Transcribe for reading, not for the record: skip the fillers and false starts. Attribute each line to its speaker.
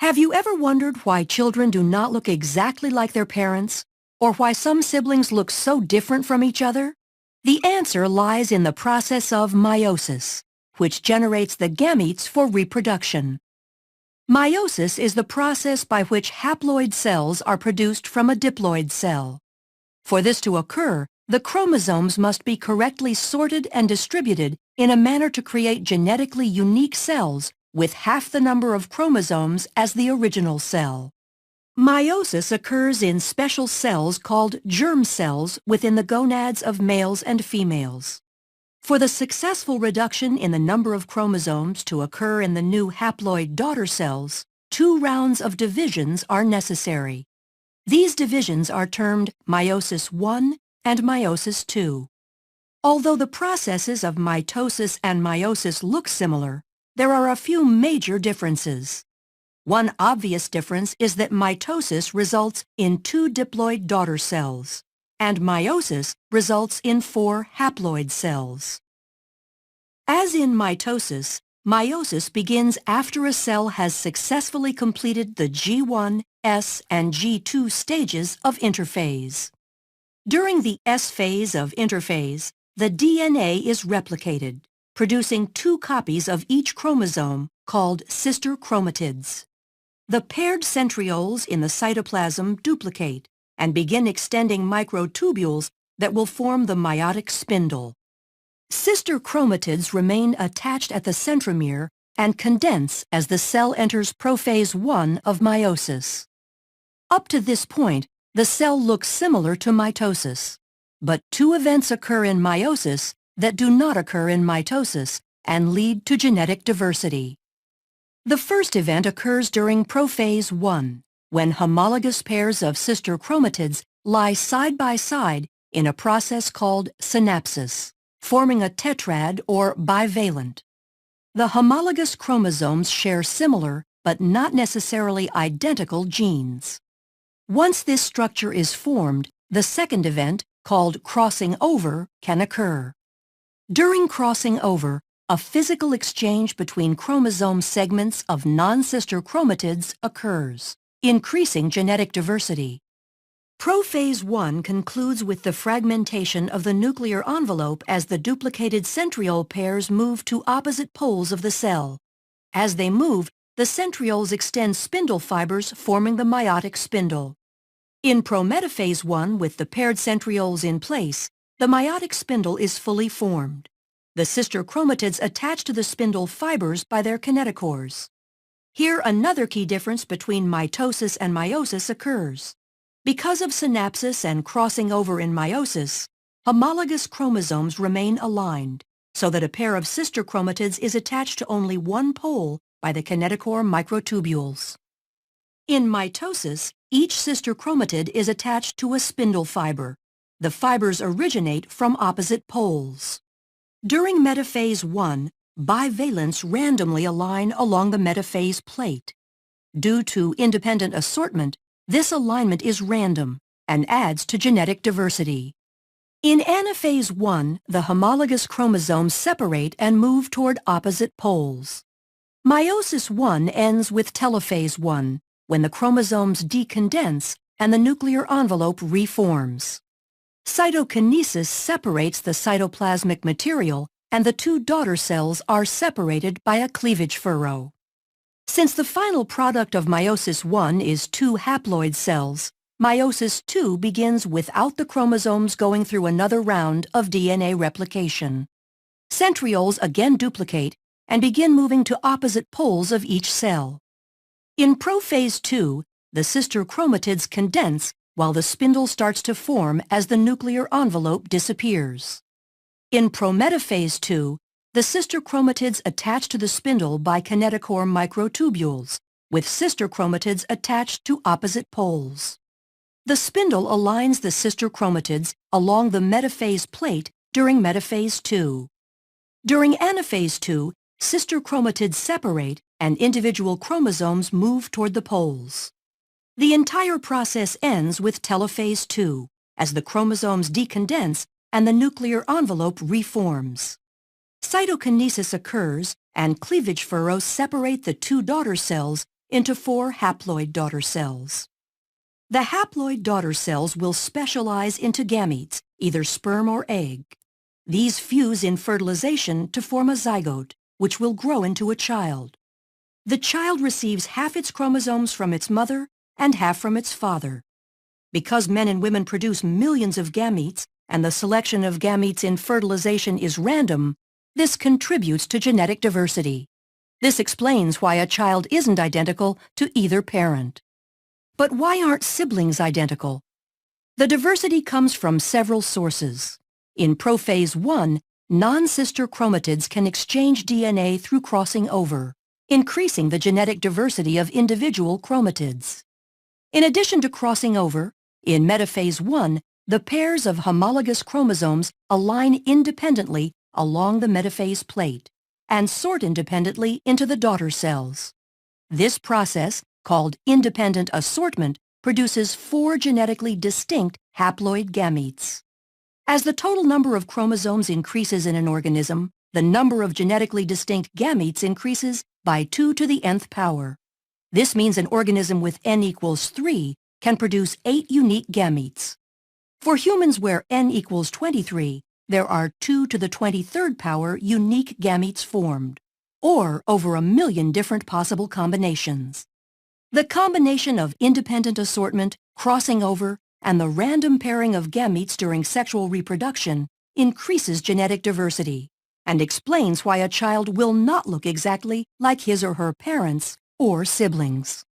Speaker 1: Have you ever wondered why children do not look exactly like their parents, or why some siblings look so different from each other? The answer lies in the process of meiosis, which generates the gametes for reproduction. Meiosis is the process by which haploid cells are produced from a diploid cell. For this to occur, the chromosomes must be correctly sorted and distributed in a manner to create genetically unique cells with half the number of chromosomes as the original cell. Meiosis occurs in special cells called germ cells within the gonads of males and females. For the successful reduction in the number of chromosomes to occur in the new haploid daughter cells, 2 rounds of divisions are necessary. These divisions are termed meiosis I and meiosis II. Although the processes of mitosis and meiosis look similar, there are a few major differences. One obvious difference is that mitosis results in 2 diploid daughter cells, and meiosis results in 4 haploid cells. As in mitosis, meiosis begins after a cell has successfully completed the G1, S, and G2 stages of interphase. During the S phase of interphase, the DNA is replicated, producing 2 copies of each chromosome called sister chromatids. The paired centrioles in the cytoplasm duplicate and begin extending microtubules that will form the meiotic spindle. Sister chromatids remain attached at the centromere and condense as the cell enters prophase I of meiosis. Up to this point, the cell looks similar to mitosis, but 2 events occur in meiosis that do not occur in mitosis and lead to genetic diversity. The first event occurs during prophase I, when homologous pairs of sister chromatids lie side by side in a process called synapsis, forming a tetrad or bivalent. The homologous chromosomes share similar, but not necessarily identical genes. Once this structure is formed, the second event, called crossing over, can occur. During crossing over, a physical exchange between chromosome segments of non-sister chromatids occurs, increasing genetic diversity. Prophase I concludes with the fragmentation of the nuclear envelope as the duplicated centriole pairs move to opposite poles of the cell. As they move, the centrioles extend spindle fibers forming the meiotic spindle. In prometaphase I, with the paired centrioles in place, the meiotic spindle is fully formed. The sister chromatids attach to the spindle fibers by their kinetochores. Here, another key difference between mitosis and meiosis occurs. Because of synapsis and crossing over in meiosis, homologous chromosomes remain aligned, so that a pair of sister chromatids is attached to only one pole by the kinetochore microtubules. In mitosis, each sister chromatid is attached to a spindle fiber. The fibers originate from opposite poles. During metaphase I, bivalents randomly align along the metaphase plate. Due to independent assortment, this alignment is random and adds to genetic diversity. In anaphase I, the homologous chromosomes separate and move toward opposite poles. Meiosis I ends with telophase I, when the chromosomes decondense and the nuclear envelope reforms. Cytokinesis separates the cytoplasmic material, and the 2 daughter cells are separated by a cleavage furrow. Since the final product of meiosis I is 2 haploid cells, meiosis II begins without the chromosomes going through another round of DNA replication. Centrioles again duplicate and begin moving to opposite poles of each cell. In prophase II, the sister chromatids condense while the spindle starts to form as the nuclear envelope disappears. In prometaphase II, the sister chromatids attach to the spindle by kinetochore microtubules, with sister chromatids attached to opposite poles. The spindle aligns the sister chromatids along the metaphase plate during metaphase II. During anaphase II, sister chromatids separate and individual chromosomes move toward the poles. The entire process ends with telophase II, as the chromosomes decondense and the nuclear envelope reforms. Cytokinesis occurs and cleavage furrows separate the 2 daughter cells into 4 haploid daughter cells. The haploid daughter cells will specialize into gametes, either sperm or egg. These fuse in fertilization to form a zygote, which will grow into a child. The child receives half its chromosomes from its mother and half from its father. Because men and women produce millions of gametes, and the selection of gametes in fertilization is random, this contributes to genetic diversity. This explains why a child isn't identical to either parent. But why aren't siblings identical? The diversity comes from several sources. In prophase 1, non-sister chromatids can exchange DNA through crossing over, increasing the genetic diversity of individual chromatids. In addition to crossing over, in metaphase 1, the pairs of homologous chromosomes align independently along the metaphase plate and sort independently into the daughter cells. This process, called independent assortment, produces 4 genetically distinct haploid gametes. As the total number of chromosomes increases in an organism, the number of genetically distinct gametes increases by 2 to the nth power. This means an organism with n equals 3 can produce 8 unique gametes. For humans where n equals 23, there are 2 to the 23rd power unique gametes formed, or over 1 million different possible combinations. The combination of independent assortment, crossing over, and the random pairing of gametes during sexual reproduction increases genetic diversity and explains why a child will not look exactly like his or her parents or siblings.